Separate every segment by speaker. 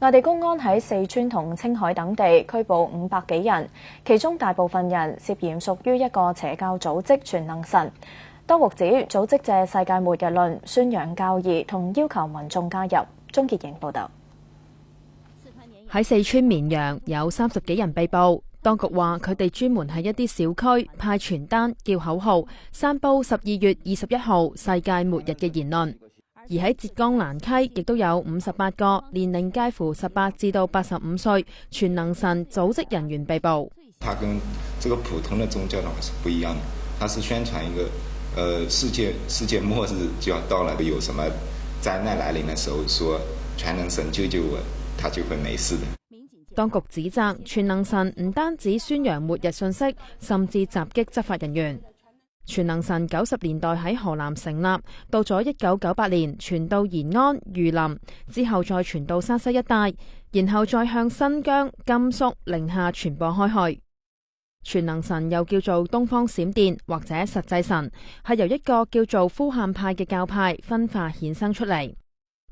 Speaker 1: 內地公安喺四川同青海等地拘捕500幾人，其中大部分人涉嫌屬於一個邪教組織全能神。當局指組織借世界末日論宣揚教義同要求民眾加入。鍾潔瑩報導。
Speaker 2: 喺四川綿陽有30幾人被捕，當局話佢哋專門喺一啲小區派傳單、叫口號，散佈12月21號世界末日嘅言論。而喺浙江蘭溪，亦都有58個年齡介乎18至到85歲全能神組織人員被捕。
Speaker 3: 它跟這個普通的宗教是不一樣的，它是宣傳一個世界末日就要到了，有什麼災難來臨的時候，說全能神救救我，他就會沒事的。
Speaker 2: 當局指責全能神唔單止宣揚末日信息，甚至襲擊執法人員。全能神90年代喺河南成立，到咗1998年傳到延安、榆林，之後再傳到山西一帶，然後再向新疆、甘肅、寧夏傳播開去。全能神又叫做東方閃電或者實際神，係由一個叫做呼喊派嘅教派分化衍生出嚟。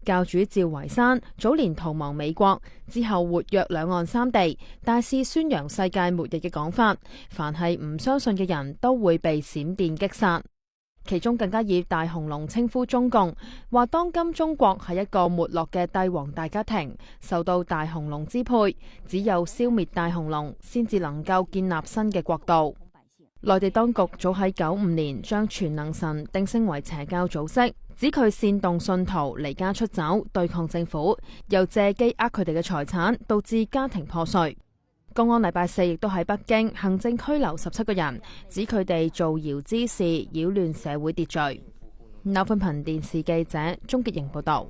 Speaker 2: 教主趙維山早年逃亡美國，之後活躍兩岸三地，大肆宣揚世界末日嘅講法，凡係唔相信嘅人都會被閃電擊殺。其中更加以大紅龍稱呼中共，話當今中國係一個沒落嘅帝王大家庭，受到大紅龍支配，只有消滅大紅龍，先至能夠建立新嘅國度。內地當局早喺95年將全能神定性為邪教組織，指佢煽動信徒離家出走，對抗政府，又借機呃佢哋嘅財產，導致家庭破碎。公安禮拜4亦都喺北京行政拘留17個人，指佢哋造謠滋事，擾亂社會秩序。鬧分頻電視記者鍾潔瑩報道。